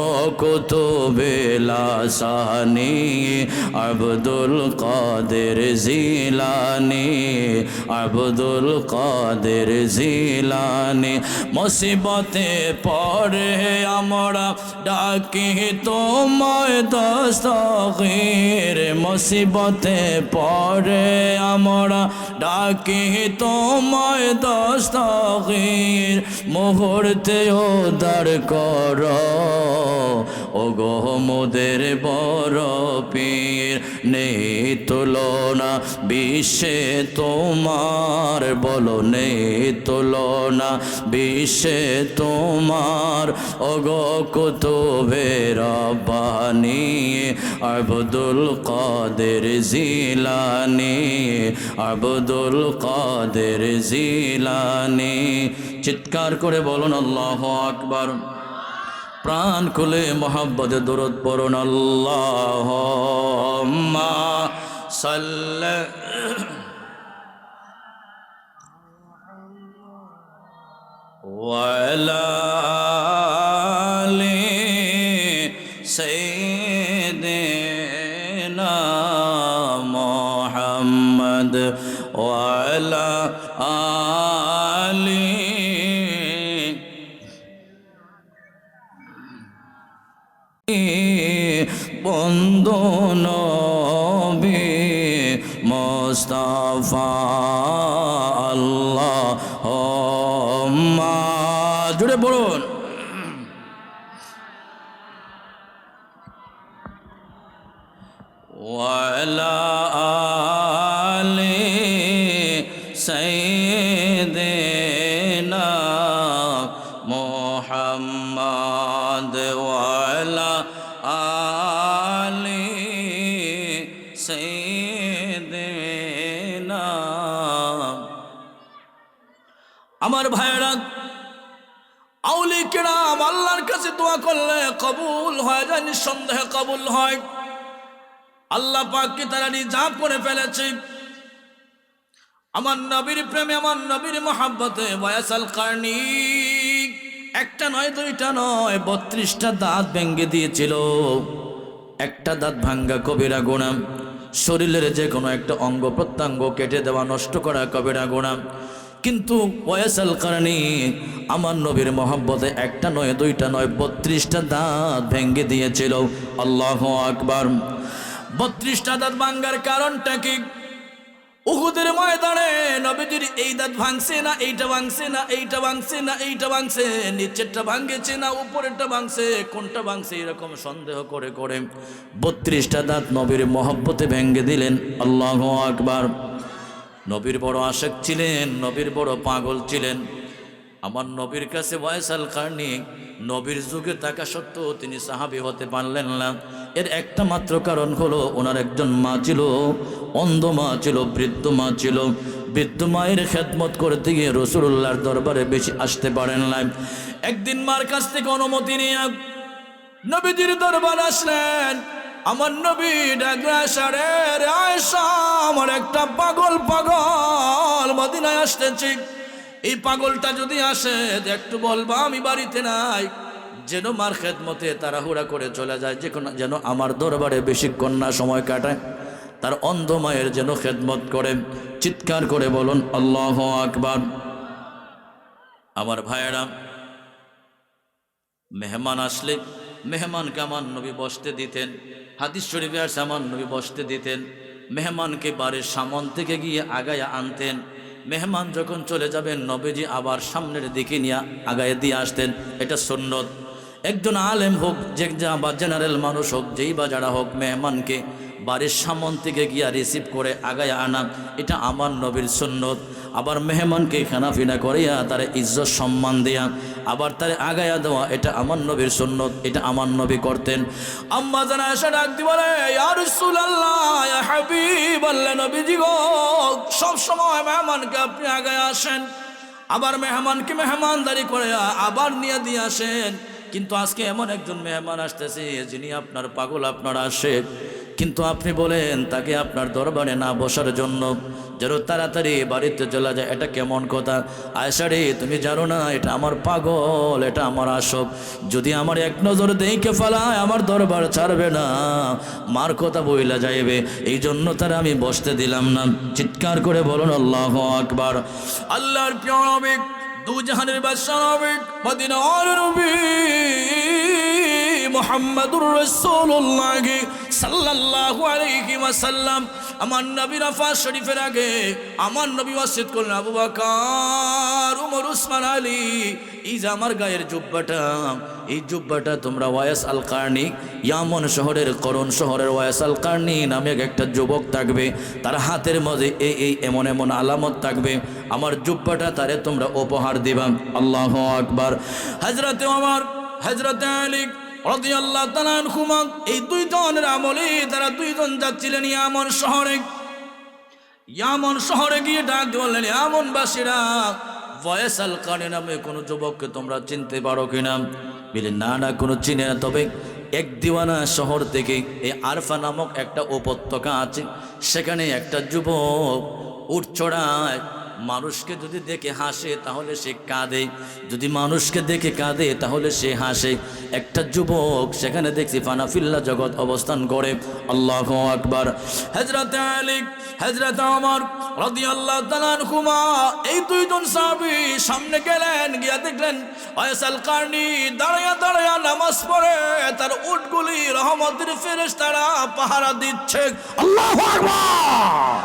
কুতুবে লাসানি, আব্দুল কাদের জিলানি, আব্দুল কাদের জিলানি। মুসিবতে পড়ে আমরা ডাকি তোমায় দস্তগীর, মুসিবতে পড়ে আমরা ডাকি তোমায় দস্তগীর। মুহূর্তে উদ্ধার কর ও গো মোদের বড় পীর। নেই তুলনা বিশ্বে তোমার, বলো নেই তুলনা বিশ্বে তোমার। ও গো কুতুবে রব্বানি, আব্দুল কাদের জিলানি, আব্দুল কাদের জিলানি। চিৎকার করে বলুন আল্লাহু আকবার। প্রাণ খুলে মোহাব্বতে দরুদ পড়ুন। আল্লাহুম্মা সাল্লি ওয়া আলা আলি সাইয়্যিদিনা মুহাম্মদ ওয়া আলা আলি। বন্দনা মুস্তাফা আল্লাহুম্মা জুড়ে বলুন ওয়ালা আলি সাইয়্যিদিনা মুহাম্মদ ওয়ালা আলি সাইয়্যিদিনা। আমার ভাইরা, আউলি কিরাম আল্লাহর কাছে দোয়া করলে কবুল হয় যায়, নিঃসন্দেহে কবুল হয়। আল্লাহ পাককে তারা রিজার্ভ করে ফেলেছে আমার নবীর প্রেমে, আমার নবীর মহাব্বতে। ওয়াইস আল কারনী একটা নয় দুইটা নয় 32টা দাঁত ভেঙে দিয়েছিল। একটা দাঁত ভাঙ্গা কবিরা গুনাহ, শরীরের যে কোনো একটা অঙ্গ প্রত্যঙ্গ কেটে দেওয়া, নষ্ট করা কবিরা গুনাহ। কিন্তু ওয়াইস আল কারনী আমার নবীর মহাব্বতে একটা নয় দুইটা নয় 32টা দাঁত ভেঙে দিয়েছিল। আল্লাহু আকবার। 32টা দাঁত ভাঙ্গার কারণটা কি? উহুদের ময়দানে নবীজির এই দাঁত ভাঙছে না, এইটা ভাঙছে না, এইটা ভাঙছে না, এইটা ভাঙছে, নিচেরটা ভাঙেছে না উপরেরটা ভাঙছে, কোনটা ভাঙছে এরকম সন্দেহ করে করে 32টা দাঁত নবীর মহব্বতে ভেঙে দিলেন। আল্লাহু আকবার। নবীর বড় আশেক ছিলেন, নবীর বড় পাগল ছিলেন। আমার নবীর কাছে ওয়াইস আল কারনী নবীর যুগে থাকা সত্ত্বেও তিনি সাহাবী হতে পারলেন না। এর একটা মাত্র কারণ হলো ওনার একজন মা ছিল, অন্ধ মা ছিল, বৃদ্ধ মা ছিল। বৃদ্ধ মায়ের খেদমত করতে গিয়ে রাসূলুল্লাহর দরবারে বেশি আসতে পারেন না। একদিন মার কাছ থেকে অনুমতি নিয়ে নবীজির দরবারে আসলেন। আমার নবী ডাকলেন, আয়েশা রে আয়েশা, আমার একটা পাগল মদিনায় আসতেছি। এই পাগলটা যদি আসে একটু বলবা আমি বাড়িতে নাই, যেন মার খেদমতে তাড়াহুড়া করে চলে যায়, যেন আমার দরবারে বেশিক্ষণ না সময় কাটায়, তার অন্ধ মায়ের যেন খেদমত করে। চিৎকার করে বলুন আল্লাহু আকবার। আমার ভাইয়েরা, মেহমান আসলে মেহমানকে আমার নবী বসতে দিতেন। হাদিস শরীফে আছে আমার নবী বসতে দিতেন। মেহমানকে বাড়ির সামন থেকে গিয়ে আগায়া আনতেন। মেহমান যখন চলে যাবেন নবীজি আবার সামনের দিকে নিয়ে আগায় দিয়ে আসতেন। এটা সুন্নত। একজন আলেম হোক, যে বা জেনারেল মানুষ হোক, যেই বা যারা হোক, মেহমানকে বাড়ির সামন থেকে গিয়া রিসিভ করে আগায় আনা, এটা আমার নবীর সুন্নত। আবার মেহমানকে খানাফিনা করিয়া তার ইজ্জত সম্মান দিয়া আবার তারে আগায়া দেওয়া, এটা আমার নবীর সুন্নত, এটা আমার নবী করতেন। আম্মা জানা এসে ডাক দি বলে, ইয়া রাসূলুল্লাহ, ইয়া হাবিবাল্লাহ, নবীজি গো, সব সময় মেহমানকে আপনি আগায় আসেন, আবার মেহমানকে মেহমানদারি করে আবার নিয়ে দিয়ে আসেন। কিন্তু আজকে এমন একজন মেহমান আসতেছে যিনি আপনার পাগল, আপনার আশেক, কিন্তু আপনি বলেন তাকে আপনার দরবারে না বসার জন্য, যেন তাড়াতাড়ি বাড়িতে চলে যায়। এটা কেমন কথা? আয়েশা রে, তুমি জানো না এটা আমার পাগল, এটা আমার আশক, যদি আমার এক নজর দেখে ফেলায় আমার দরবার ছাড়বে না, মার কথা বইলা যাইবে, এই জন্য তারা আমি বসতে দিলাম না। চিৎকার করে বলুন আল্লাহু আকবার। আল্লাহর প্রিয় নবী, দু জাহানের বাদশা নবী, মদিনার নবী মুহাম্মাদুর রাসূলুল্লাহ সাল্লাল্লাহু আলাইহি ওয়াসাল্লাম, আমার নবীর ওয়াফাত শরীফের আগে আমার নবী ওয়াসিয়ত করলেন, আবু বকর, ওমর, উসমান, আলী, এই যে আমার গায়ের জুব্বাটা, এই জুব্বাটা তোমরা ওয়াইস আল কারনী, ইয়ামন শহরের, করণ শহরের ওয়াইস আল কারনী নামে একটা যুবক থাকবে, তার হাতের মধ্যে এই এমন এমন আলামত থাকবে, আমার জুব্বাটা তারে তোমরা উপহার দিবা। আল্লাহু আকবার। হযরতে ওমর, হযরতে আলী রাদিয়াল্লাহু তাআলা আনহুমা, এই দুইজনের আমলে তারা দুইজন যাচ্ছিলেন ইয়ামন শহরে। ইয়ামন শহরে গিয়ে ডাক বললেন, ইয়ামনবাসীরা, ওয়াইস আল কারনী নামে কোনো যুবককে তোমরা চিনতে পারো কিনা? বলে না না, কোনো চিনে না, তবে এক দিওয়ানা শহর থেকে এই আরফা নামক একটা উপত্যকা আছে, সেখানে একটা যুবক উট চড়ায়, মানুষকে যদি দেখে হাসে তাহলে সে কাঁদে, যদি মানুষকে দেখে কাঁদে তাহলে সে হাসে। একটা যুবক সেখানে দেখছি ফানাফিল্লা জগৎ অবস্থান করে। আল্লাহু আকবার। হযরত আলী, হযরত ওমর রাদিয়াল্লাহু তাআলা আনহুমা, এই দুইজন সাহাবী সামনে গেলেন, গিয়া দেখলেন ওয়াইস আল কারনী দাঁড়ায়া দাঁড়ায়া নামাজ পড়ে, তার উটগুলি রহমতের ফেরেশতারা পাহারা দিচ্ছে। আল্লাহু আকবার।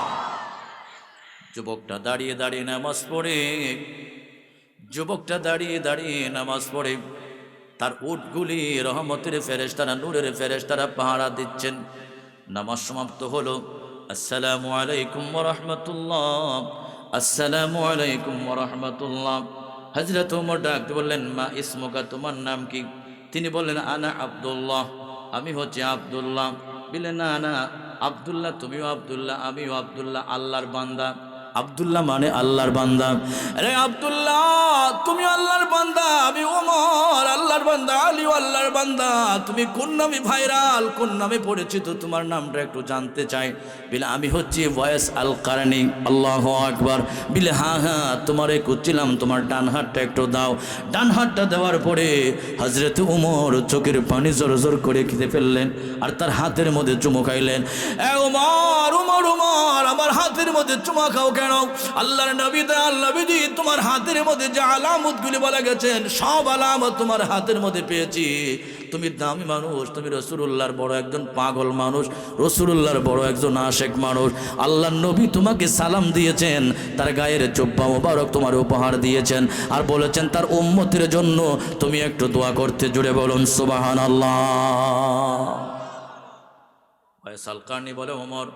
যুবকটা দাঁড়িয়ে দাঁড়িয়ে নামাজ পড়ে, যুবকটা দাঁড়িয়ে দাঁড়িয়ে নামাজ পড়ে। তার উটগুলি রহমতের ফেরেশতারা, নূরের ফেরেশতারা পাহারা দিচ্ছেন। নামাজ সমাপ্ত হলো। আসসালামু আলাইকুম ওয়া রাহমাতুল্লাহ, আসসালামু আলাইকুম ওয়া রাহমাতুল্লাহ। হযরত ওমর ডাকতে বললেন, মা ইসমুকা, তোমার নাম কি? তিনি বললেন, আনা আব্দুল্লাহ, আমি হচ্ছে আব্দুল্লাহ। বললেন, না না আব্দুল্লাহ, তুমিও আব্দুল্লাহ, আমিও আব্দুল্লাহ, আল্লাহর বান্দা। আব্দুল্লাহ মানে আল্লাহর বান্দা। আরে আব্দুল্লাহ, তুমি আল্লাহর বান্দা, আমি ওমর আল্লাহর বান্দা, আলী আল্লাহর বান্দা। তুমি কোন নামে ভাইরাল, কোন নামে পরিচিত, তোমার নামটা একটু জানতে চাই। বিলে আমি হচ্ছি ওয়াইস আল কারনি। আল্লাহু আকবার। বিলে হ্যাঁ হ্যাঁ, তোমারে খুঁজছিলাম, তোমার ডান হাতটা একটু দাও। ডান হাতটা দেওয়ার পরে হযরত ওমর চোখের পানি জোর জোর করে খেতে ফেললেন, আর তার হাতের মধ্যে চুমু খাইলেন। এ ওমর, ওমর, ওমর, আমার হাতের মধ্যে চুমা খাও কেন? আল্লাহর নবী, আল্লাহ নবীজি, তোমার হাতের মধ্যে যে আলামতগুলি বলা গেছেন, সব আলামত তোমার হাতের মধ্যে পেয়েছি। তুমি দামি মানুষ, তুমি রাসূলুল্লাহর বড় একজন পাগল মানুষ, রাসূলুল্লাহর বড় একজন আশেক মানুষ। আল্লাহর নবী তোমাকে সালাম দিয়েছেন, তার গায়ের জুব্বা মোবারক তোমার উপহার দিয়েছেন, আর বলেছেন তার উম্মতের জন্য তুমি একটু দোয়া করতে। জুড়ে বলুন সুবহানাল্লাহ। ওয়াইস আল কারনি বলে, ওমর,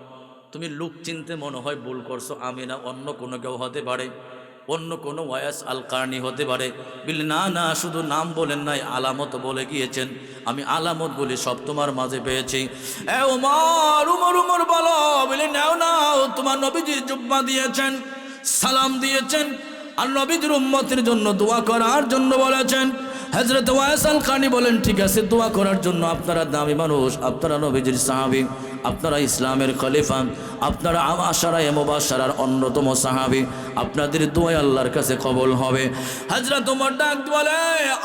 তুমি লোক চিনতে মনে হয় ভুল করছো, আমি না, অন্য কোনো কেউ হতে পারে, অন্য কোনো ওয়াইস আল কারনি হতে পারে। বললেন, না না, শুধু নাম বলেন নাই, আলামত বলে গিয়েছেন, আমি আলামতগুলি সব তোমার মাঝে পেয়েছি। এ ওমর, উমর, উমর বলো। বলে, নাও নাও, তোমার নবীজি জুব্বা দিয়েছেন, সালাম দিয়েছেন, আর নবীজির উম্মতের জন্য দোয়া করার জন্য বলেছেন। হযরত ওয়াইস আল কারনি বলেন, ঠিক আছে, দোয়া করার জন্য। আপনারা দামি মানুষ, আপনারা নবীজির সাহাবী, আপনারা ইসলামের খলিফা, আপনারা আশারায়ে মুবাশশারার অন্যতম সাহাবী, আপনাদের দোয়া আল্লাহর কাছে কবুল হবে। হযরত ওমর ডাক বলে,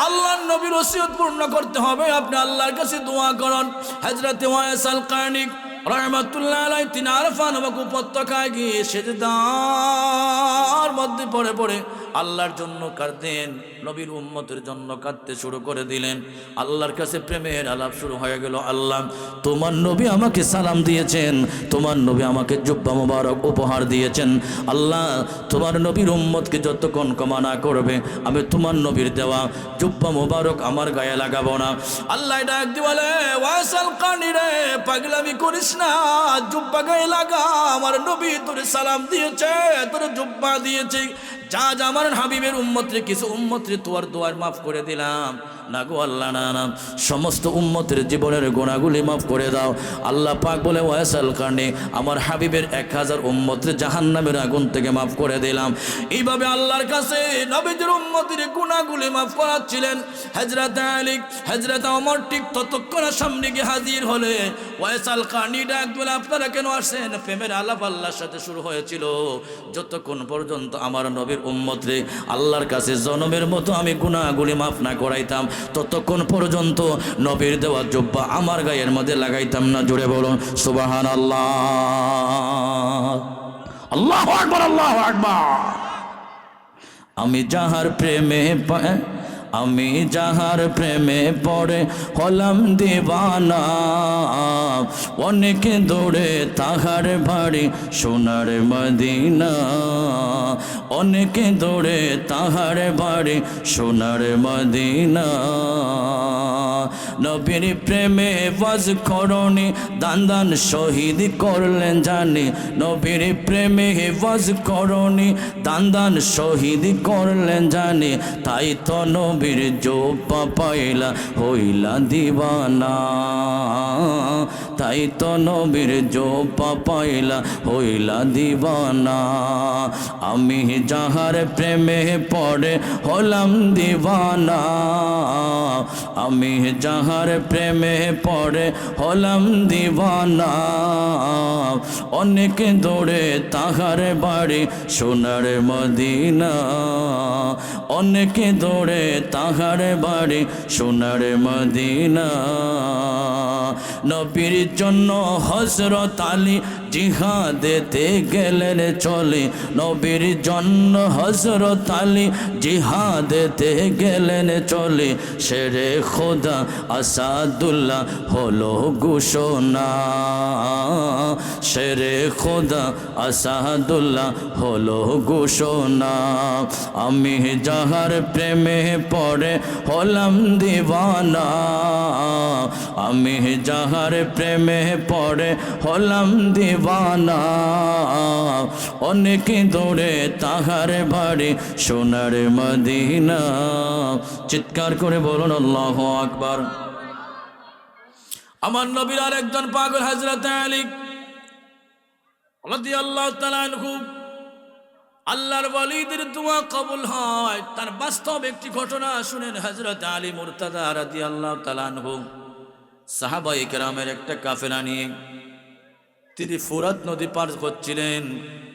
আল্লাহর নবীর ওসিয়ত পূর্ণ করতে হবে, আপনি আল্লাহর কাছে দোয়া করুন। হযরত ওয়াইস আল কারনি রাহমাতুল্লাহ আলাইহি তিনি আরাফা নামক উপত্যকায় গিয়ে সিজদার মধ্যে পড়ে পড়ে আল্লাহর জন্য কাঁদতেন, নবীর উম্মতের জন্য কাঁদতে শুরু করে দিলেন। আল্লাহর কাছে প্রেমের আলাপ শুরু হয়ে গেল। আল্লাহ, তোমার নবী আমাকে সালাম দিয়েছেন, তোমার নবী আমাকে জুব্বা মোবারক উপহার দিয়েছেন। আল্লাহ, তোমার নবীর উম্মতকে যতক্ষণ ক্ষমা না করবে, আমি তোমার নবীর দেওয়া জুব্বা মোবারক আমার গায়ে লাগাবো না। আল্লাহ ডাক দিয়ে বলে, ওয়াইস আল কারনি রে, পাগলামি করিস না, জুব্বা গায়ে লাগা, আমার নবী তোর সালাম দিয়েছে, তোর জুব্বা দিয়েছে। যা যা আমার হাবিবের উম্মতরে, কিছু উম্মতরে তোর দোয়ার মাফ করে দিলাম না গো আল্লাহ, না না, সমস্ত উম্মতের জীবনের গুনাহগুলি মাফ করে দাও। আল্লাহ পাক বলে, ওয়াইস আল কারনি, আমার হাবিবের 1000 উম্মতরে জাহান্নামের আগুন থেকে মাফ করে দিলাম। এইভাবে আল্লাহর কাছে নবীর উম্মতের গুনাহগুলি মাফ করাচ্ছিলেন। হযরত আলী, হযরত ওমর ঠিক ততক্ষণ সামনে গিয়ে হাজির হলে ওয়াইস আল কারনি ডাক বলে, আপনারা কেন আসেন? প্রেমের আলাপ আল্লাহর সাথে শুরু হয়েছিল, যতক্ষণ পর্যন্ত আমার নবীর উম্মতরে আল্লাহর কাছে জনমের মতো আমি গুনাহগুলি মাফ না করাইতাম, ততক্ষণ পর্যন্ত নবীর দেওয়া জুব্বা আমার গায়ের মধ্যে লাগাইতাম না। জুড়ে বলুন সুবহানাল্লাহ। আল্লাহু আকবার, আল্লাহু আকবার। আমি যাহার প্রেমে আমি যাহার প্রেমে পড়ে হলাম দিওয়ানা, অনেক দূরে তাহার বাড়ি সোনার মদিনা, অনেক দূরে তাহার বাড়ি সোনার মদিনা। নবীর প্রেমে ওয়াজ করনি, দান দান শহীদ করলেন জানি, নবীর প্রেমে ওয়াজ করনি, দান দান শহীদ করলেন জানি, তাই তো নবীর জুব্বা পাইলা হইলা দিওয়ানা, তাই তো নবীর জুব্বা পাইলা হইলা দিওয়ানা। আমি যাহার প্রেমে পড়ে হলাম দিওয়ানা, আমি যাহার প্রেমে পড়ে হলাম দিওয়ানা, অনেক দূরে তাহার বাড়ি সোনার মদিনা, অনেক দূরে তাহার বাড়ি সোনার মদিনা। নবীর জন্য হযরত আলী জিহাদেতে গেলেন চলে নবীর জন্য হযরত আলী জিহাদেতে গেলেন চলে শেরে খোদা আসাদুল্লাহ হলো ঘোষণা শেরে খোদা আসাদুল্লাহ হলো ঘোষণা আমি যাহার প্রেমে পড়ে হলাম দিওয়ানা আমি যাহার প্রেমে পড়ে হলাম দিওয়ানা অনেক দূরে তাহার বাড়ি সোনার মদিনা চিৎকার করে বলুন আল্লাহু আকবার আমার নবীর আরেকজন পাগল হযরত আলী রাদিয়াল্লাহু তাআলা আনহু আল্লাহর ওয়ালিদের দোয়া কবুল হয় তার বাস্তব একটি ঘটনা শুনেন হযরত আলী মুর্তজা রাদিয়াল্লাহু তাআলা আনহু সাহাবায়ে কেরামের একটা কাফেলা নিয়ে তিনি ফুরাত নদী পার করছিলেন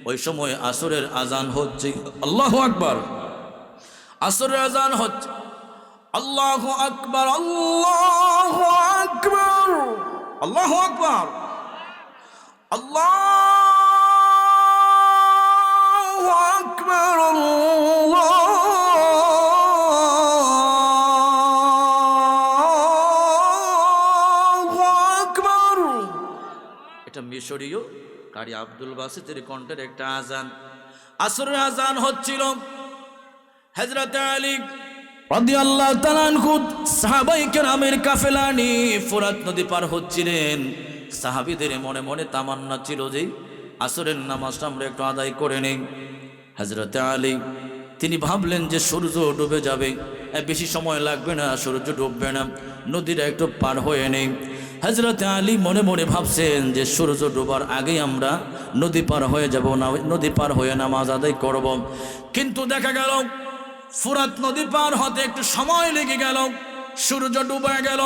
ওই সময় আসরের আজান হচ্ছে আল্লাহু আকবার আসরের আজান হচ্ছে আল্লাহু আকবার আল্লাহু আকবার আল্লাহু আকবার আল্লাহু আকবার আল্লাহু আকবার এটা মিশরীয় কারি আব্দুল বাসিতের কণ্ঠের একটা আজান আসরের আজান হচ্ছিল হযরত আলী রাদিয়াল্লাহু তাআলা আনহু সাহাবায়ে কেরামের কাফেলা নিয়ে ফোরাত নদী পার হচ্ছিলেন সাহাবীদের মনে মনে তামান্না ছিল যে আসরের নামাজটা আমরা একটু আদায় করে নেই হযরত আলী তিনি ভাবলেন যে সূর্য ডুবে যাবে বেশি সময় লাগবে না সূর্য ডুববে না নদীটা একটু পার হয়ে নেই হযরত আলী মনে মনে ভাবছেন যে সূর্য ডোবার আগেই আমরা নদী পার হয়ে যাব না নদী পার হয়ে নামাজ আদায় করব কিন্তু দেখা গেল ফুরাত নদী পার হতে একটু সময় লেগে গেল সূর্য ডুবে গেল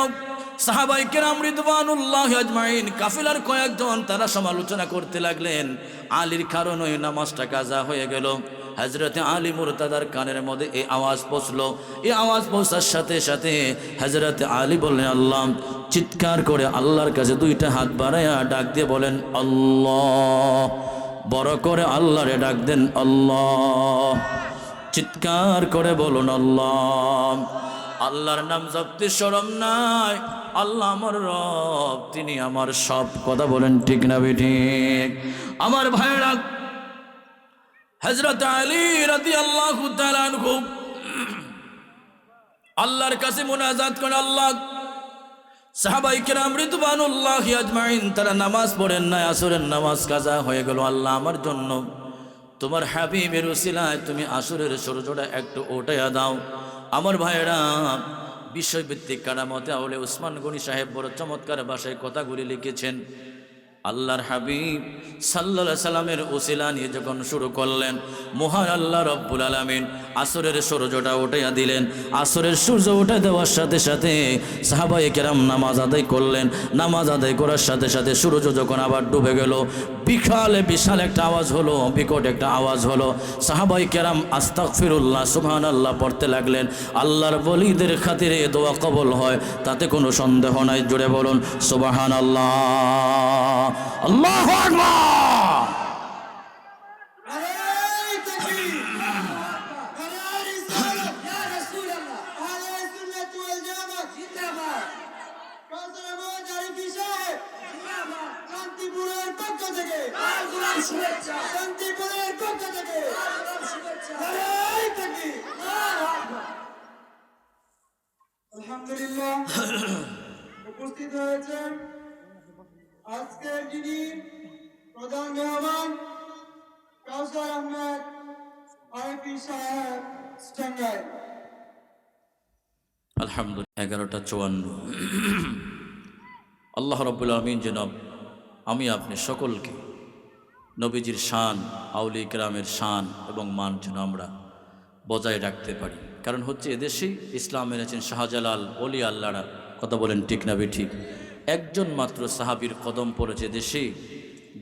সাহাবায়ে কেরাম রিদওয়ানুল্লাহি আজমাইন কাফেলার কয়েকজন তারা সমালোচনা করতে লাগলেন আলীর কারণে নামাজটা কাজা হয়ে গেল হযরত আলী মুর্তজার কানের মধ্যে এই আওয়াজ পৌঁছলো এই আওয়াজ পৌঁছার সাথে সাথে হযরত আলী বললেন আল্লাহ চিৎকার করে আল্লাহর কাছে দুইটা হাত বাড়ায়া ডাক দিয়ে বলেন আল্লাহ বড় করে আল্লাহরে ডাক দেন আল্লাহ চিৎকার করে বলুন আল্লাহ আল্লাহর নাম জপতে শরম নাই আল্লাহ আমার রব তিনি আমার সব কথা বলেন ঠিক না ঠিক আমার ভাইরা হযরত আলী রাদিয়াল্লাহু তাআলা আনহু আল্লাহর কাছে মুনাজাত করে আল্লাহ সাহাবায়ে কেরাম রিদওয়ানুল্লাহি আজমাইন তারা নামাজ পড়েন না আসরের নামাজ কাজা হয়ে গেল আল্লাহ আমার জন্য তোমার হাবিবের উসিলায় তুমি আসরের সূর্যটা একটু উঠাইয়া দাও আমার ভাইরা বিষয়ভিত্তিক কারামতে আউলে উসমান গনি সাহেব বড় চমৎকার ভাষায় কথাগুলি লিখেছেন আল্লাহর হাবিব সাল্লাল্লাহু আলাইহি সাল্লামের উসিলা নিয়ে যখন শুরু করলেন মহান আল্লাহ রব্বুল আলামিন আসরের সূর্যটা উঠাইয়া দিলেন আসরের সূর্য উঠে দেওয়ার সাথে সাথে সাহাবায়ে কেরাম নামাজ আদায় করলেন নামাজ আদায় করার সাথে সাথে সূর্য যখন আবার ডুবে গেল বিশাল একটা আওয়াজ হলো বিকট একটা আওয়াজ হলো সাহাবায়ে কেরাম আস্তাগফিরুল্লাহ সুবহানাল্লাহ পড়তে লাগলেন আল্লাহর ওলিদের খাতিরে দোয়া কবুল হয় তাতে কোনো সন্দেহ নাই জোরে বলুন সুবহানাল্লাহ আল্লাহু আকবার আলহামদুলিল্লাহ উপস্থিত হয়েছেন আজকে যিনি প্রধান মেহমান কাউসার আহমেদ আইপি সাহেব টাঙ্গাইল আলহামদুলিল্লাহ 11:54 আল্লাহ রাব্বুল আলামিন জনাব আমি আপনি সকলকে নবীজির শান আউলিয়া কেরামের শান এবং মান যেন আমরা বজায় রাখতে পারি কারণ হচ্ছে এদেশেই ইসলাম এনেছেন শাহজালাল ওলি আল্লাহরা কথা বলেন ঠিক না ঠিক একজন মাত্র সাহাবীর কদম পড়েছে দেশে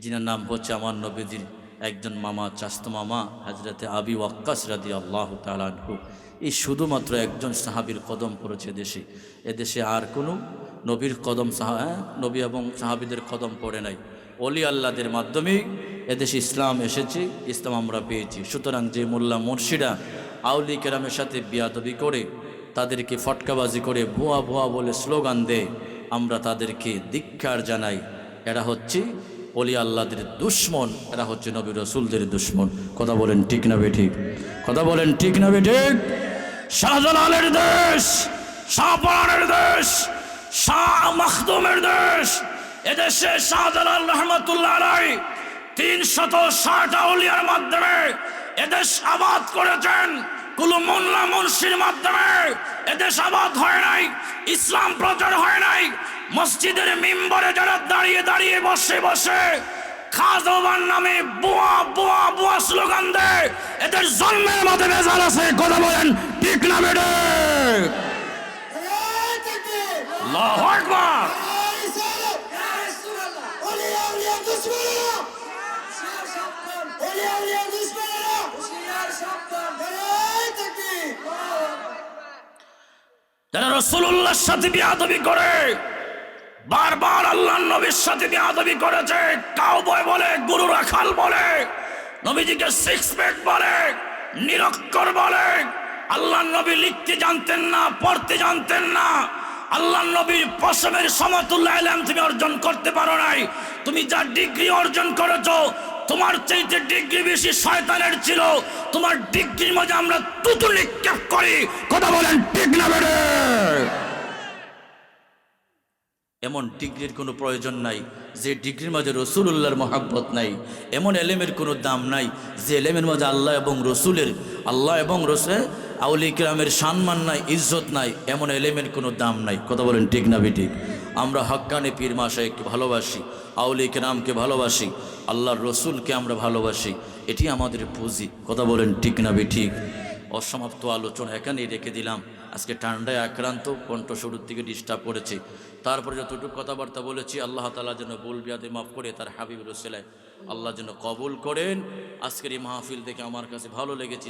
যিনার নাম হচ্ছে আমার নবীজির একজন মামা চাস্ত মামা হযরতে আবি ওয়াক্কাস রাদিয়াল্লাহু তাআলা আনহু এই শুধুমাত্র একজন সাহাবীর কদম পড়েছে এদেশে আর কোনো নবীর কদম নবী এবং সাহাবীদের কদম পড়ে নাই অলি আল্লাহদের মাধ্যমেই এদেশে ইসলাম এসেছে, ইসলাম আমরা পেয়েছি। সুতরাং যে মোল্লা মুর্শিদা আউলি কেরামের সাথে বিয়াদবি করে, তাদেরকে ফটকাবাজি করে, ভুয়া ভুয়া বলে স্লোগান দেয়, আমরা তাদেরকে ধিক্কার জানাই। এরা হচ্ছে অলি আল্লাহদের দুশ্মন, এরা হচ্ছে নবী রসুলদের দুশ্মন। কথা বলেন ঠিক না বেঠিক? কথা বলেন ঠিক না বেঠিক? শাহজালালের দেশ, শাহপরানের দেশ, শাহ মাখদুমের দেশ, এদেশে শাহজালাল রহমতুল্লাহ আলাইহি 360 আউলিয়ার মাধ্যমে এদেশ আবাদ করেছেন। কুলু মোল্লা মুন্সির মাধ্যমে এদেশ আবাদ হয় নাই, ইসলাম প্রচার হয় নাই। মসজিদের মিম্বরে যারা দাঁড়িয়ে দাঁড়িয়ে বসে বসে খাজোবান নামে বুয়া বুয়া বুয়া স্লোগান দেয়, এদের জন্মের মধ্যে ভেজাল আছে। কথা বলেন ঠিক না বেঠিক? নারায়ে তাকবীর, আল্লাহু আকবার। নারায়ে রিসালাত, ইয়া রাসূলুল্লাহ, ওলিয়া আউলিয়া দুশমনেরা, ওলিয়া আউলিয়া দুশমনেরা, হুশিয়ার সাবধান, নারায়ে তাকবীর। যারা রাসূলুল্লাহর সাথে বিয়াদবি করে, বারবার আল্লাহর নবীর সাথে বিয়াদবি করেছে, কাউবয় বলে, গুরু রাখাল বলে, নবীজিকে সিক্স প্যাক বলে, নিরক্ষর বলে। আল্লাহর নবী লিখতে জানতেন না, পড়তে জানতেন না। আল্লাহর নবীর পশমের সমতুল্য ইলম তুমি অর্জন করতে পারো নাই। তুমি যা ডিগ্রি অর্জন করেছো, তোমার চাইতে ডিগ্রি বেশি শয়তানের ছিল। তোমার ডিগ্রির মধ্যে আমরা তুতু নিক্ষেপ করি। কথা বলেন ঠিক না বেঠিক? এমন ডিগ্রির কোনো প্রয়োজন নাই যে ডিগ্রির মাঝে রসুলুল্লাহর মহাব্বত নাই। এমন এলেমের কোনো দাম নাই যে এলেমের মাঝে আল্লাহ এবং রসুলের, আল্লাহ এবং রসুল আউলি কিরামের সম্মান নাই, ইজ্জত নাই। এমন এলেমের কোনো দাম নাই। কথা বলেন ঠিক না বেঠিক? আমরা হক্কানি পীর মাশায়েখকে ভালোবাসি, আউলি কিরামকে ভালোবাসি, আল্লাহর রসুলকে আমরা ভালোবাসি। এটি আমাদের পুঁজি। কথা বলেন ঠিক না বেঠিক? অসমাপ্ত আলোচনা এখানেই রেখে দিলাম। আজকে ঠান্ডায় আক্রান্ত, কণ্ঠ শুরুর থেকে ডিস্টার্ব করেছে। তারপরে যতটুকু কথাবার্তা বলেছি আল্লাহ তাআলা যেন ভুল বিয়াদে মাফ করে তার হাবিব রসুলাই আল্লাহ যেন কবুল করেন। আজকের এই মাহফিল দেখে আমার কাছে ভালো লেগেছে।